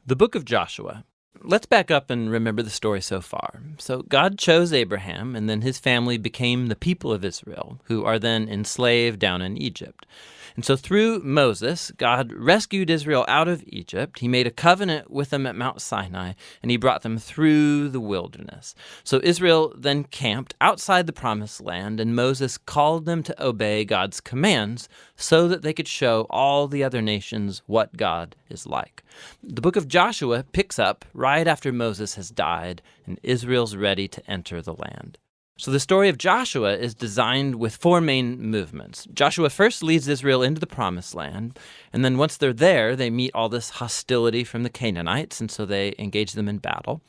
The book of Joshua. Let's back up and remember the story so far. So God chose Abraham, and then his family became the people of Israel, who are then enslaved down in Egypt. And so through Moses, God rescued Israel out of Egypt. He made a covenant with them at Mount Sinai, and he brought them through the wilderness. So Israel then camped outside the promised land, and Moses called them to obey God's commands so that they could show all the other nations what God is like. The book of Joshua picks up right after Moses has died, and Israel's ready to enter the land. So the story of Joshua is designed with four main movements. Joshua first leads Israel into the promised land, and then once they're there, they meet all this hostility from the Canaanites, and so they engage them in battle.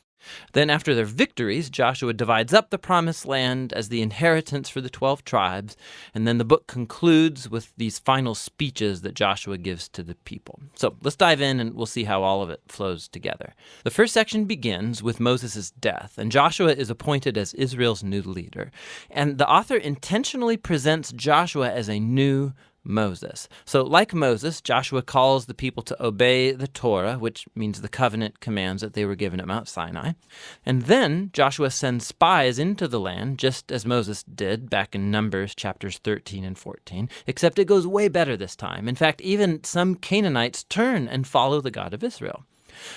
Then after their victories, Joshua divides up the promised land as the inheritance for the 12 tribes, and then the book concludes with these final speeches that Joshua gives to the people. So let's dive in and we'll see how all of it flows together. The first section begins with Moses' death, and Joshua is appointed as Israel's new leader. And the author intentionally presents Joshua as a new Moses. So like Moses, Joshua calls the people to obey the Torah, which means the covenant commands that they were given at Mount Sinai. And then Joshua sends spies into the land, just as Moses did back in Numbers chapters 13 and 14, except it goes way better this time. In fact, even some Canaanites turn and follow the God of Israel.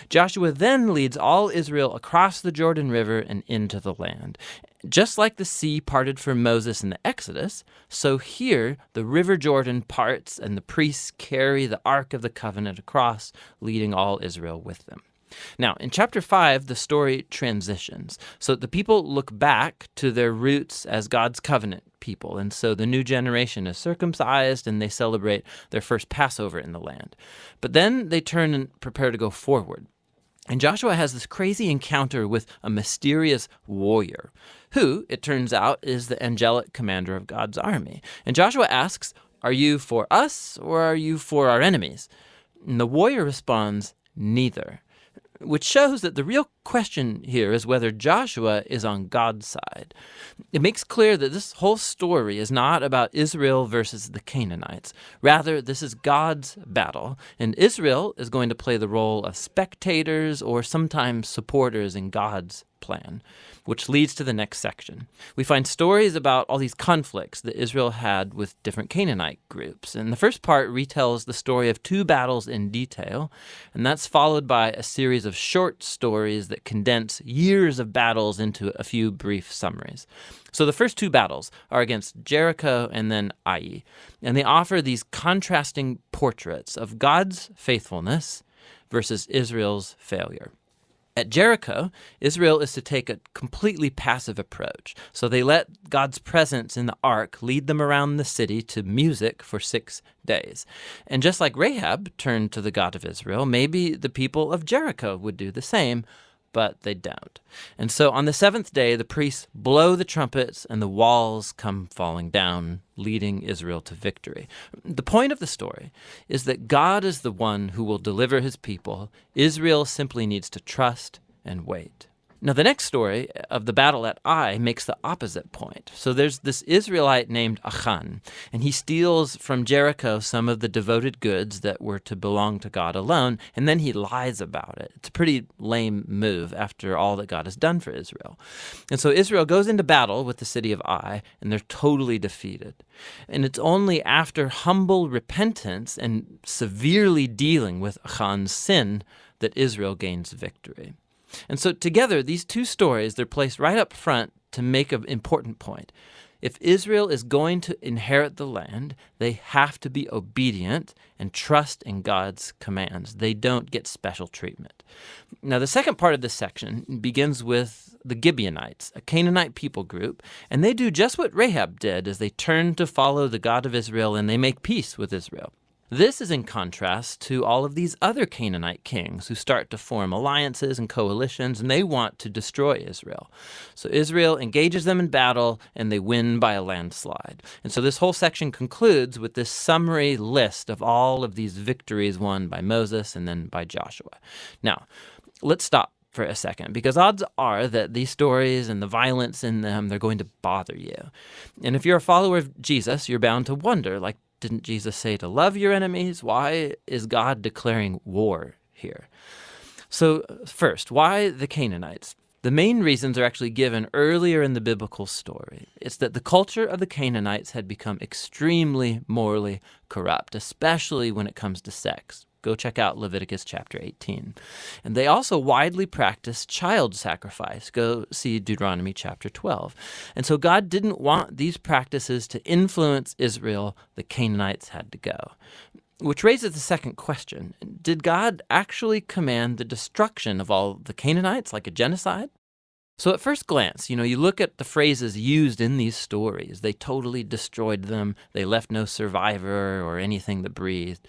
Joshua then leads all Israel across the Jordan River and into the land. Just like the sea parted for Moses in the Exodus, so here the river Jordan parts and the priests carry the Ark of the Covenant across, leading all Israel with them. Now, in chapter 5, the story transitions. So the people look back to their roots as God's covenant people, and so the new generation is circumcised and they celebrate their first Passover in the land. But then they turn and prepare to go forward. And Joshua has this crazy encounter with a mysterious warrior, who, it turns out, is the angelic commander of God's army. And Joshua asks, "Are you for us or are you for our enemies?" And the warrior responds, "Neither," which shows that the real question here is whether Joshua is on God's side. It makes clear that this whole story is not about Israel versus the Canaanites. Rather, this is God's battle, and Israel is going to play the role of spectators or sometimes supporters in God's plan, which leads to the next section. We find stories about all these conflicts that Israel had with different Canaanite groups. And the first part retells the story of two battles in detail, and that's followed by a series of short stories that condense years of battles into a few brief summaries. So the first two battles are against Jericho and then Ai, and they offer these contrasting portraits of God's faithfulness versus Israel's failure. At Jericho, Israel is to take a completely passive approach. So they let God's presence in the ark lead them around the city to music for 6 days. And just like Rahab turned to the God of Israel, maybe the people of Jericho would do the same, but they don't. And so on the 7th day, the priests blow the trumpets and the walls come falling down, leading Israel to victory. The point of the story is that God is the one who will deliver his people. Israel simply needs to trust and wait. Now, the next story of the battle at Ai makes the opposite point. So there's this Israelite named Achan, and he steals from Jericho some of the devoted goods that were to belong to God alone, and then he lies about it. It's a pretty lame move after all that God has done for Israel. And so Israel goes into battle with the city of Ai, and they're totally defeated. And it's only after humble repentance and severely dealing with Achan's sin that Israel gains victory. And so together, these two stories, they're placed right up front to make an important point. If Israel is going to inherit the land, they have to be obedient and trust in God's commands. They don't get special treatment. Now, the second part of this section begins with the Gibeonites, a Canaanite people group, and they do just what Rahab did as they turn to follow the God of Israel and they make peace with Israel. This is in contrast to all of these other Canaanite kings who start to form alliances and coalitions, and they want to destroy Israel. So Israel engages them in battle, and they win by a landslide. And so this whole section concludes with this summary list of all of these victories won by Moses and then by Joshua. Now, let's stop for a second, because odds are that these stories and the violence in them, they're going to bother you. And if you're a follower of Jesus, you're bound to wonder, like, didn't Jesus say to love your enemies? Why is God declaring war here? So first, why the Canaanites? The main reasons are actually given earlier in the biblical story. It's that the culture of the Canaanites had become extremely morally corrupt, especially when it comes to sex. Go check out Leviticus chapter 18. And they also widely practiced child sacrifice. Go see Deuteronomy chapter 12. And so God didn't want these practices to influence Israel. The Canaanites had to go. Which raises the second question. Did God actually command the destruction of all the Canaanites, like a genocide? So at first glance, you look at the phrases used in these stories. They totally destroyed them. They left no survivor or anything that breathed.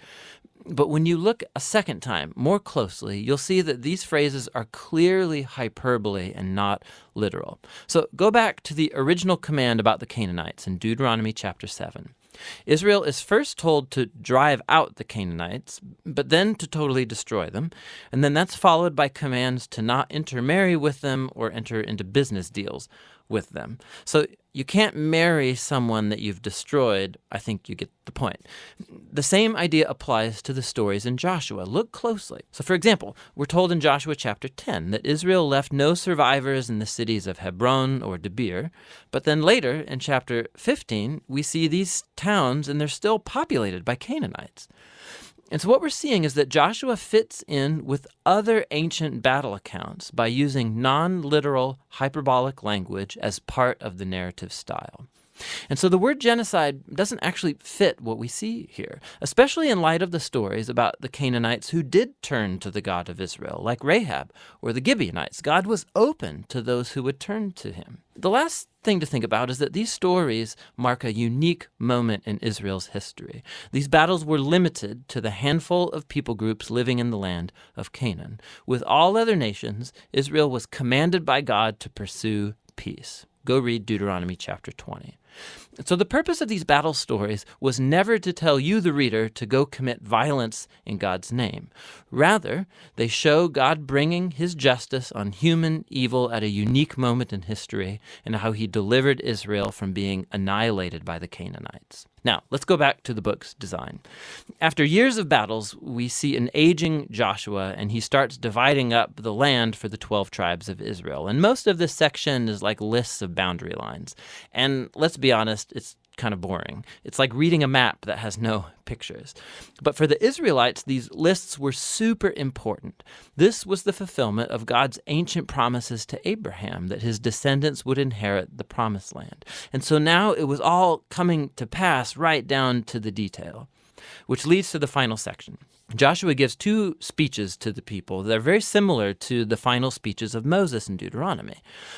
But when you look a second time more closely, you'll see that these phrases are clearly hyperbole and not literal. So go back to the original command about the Canaanites in Deuteronomy chapter 7. Israel is first told to drive out the Canaanites, but then to totally destroy them. And then that's followed by commands to not intermarry with them or enter into business deals with them. So you can't marry someone that you've destroyed. I think you get the point. The same idea applies to the stories in Joshua. Look closely. So for example, we're told in Joshua chapter 10 that Israel left no survivors in the cities of Hebron or Debir. But then later in chapter 15, we see these towns and they're still populated by Canaanites. And so what we're seeing is that Joshua fits in with other ancient battle accounts by using non-literal hyperbolic language as part of the narrative style. And so the word genocide doesn't actually fit what we see here, especially in light of the stories about the Canaanites who did turn to the God of Israel, like Rahab or the Gibeonites. God was open to those who would turn to him. The last thing to think about is that these stories mark a unique moment in Israel's history. These battles were limited to the handful of people groups living in the land of Canaan. With all other nations, Israel was commanded by God to pursue peace. Go read Deuteronomy chapter 20. So the purpose of these battle stories was never to tell you, the reader, to go commit violence in God's name. Rather, they show God bringing his justice on human evil at a unique moment in history and how he delivered Israel from being annihilated by the Canaanites. Now, let's go back to the book's design. After years of battles, we see an aging Joshua, and he starts dividing up the land for the 12 tribes of Israel. And most of this section is like lists of boundary lines. And let's be honest, it's kind of boring. It's like reading a map that has no pictures. But for the Israelites, these lists were super important. This was the fulfillment of God's ancient promises to Abraham that his descendants would inherit the promised land. And so now it was all coming to pass right down to the detail, which leads to the final section. Joshua gives two speeches to the people that are very similar to the final speeches of Moses in Deuteronomy.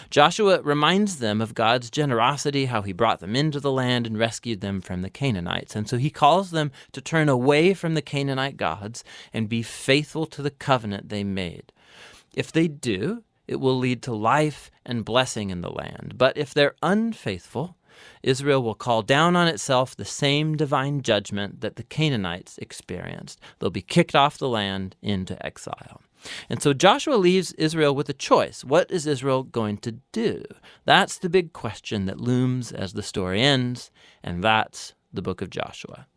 Joshua reminds them of God's generosity, how he brought them into the land and rescued them from the Canaanites. And so he calls them to turn away from the Canaanite gods and be faithful to the covenant they made. If they do, it will lead to life and blessing in the land. But if they're unfaithful, Israel will call down on itself the same divine judgment that the Canaanites experienced. They'll be kicked off the land into exile. And so Joshua leaves Israel with a choice. What is Israel going to do? That's the big question that looms as the story ends, and that's the book of Joshua.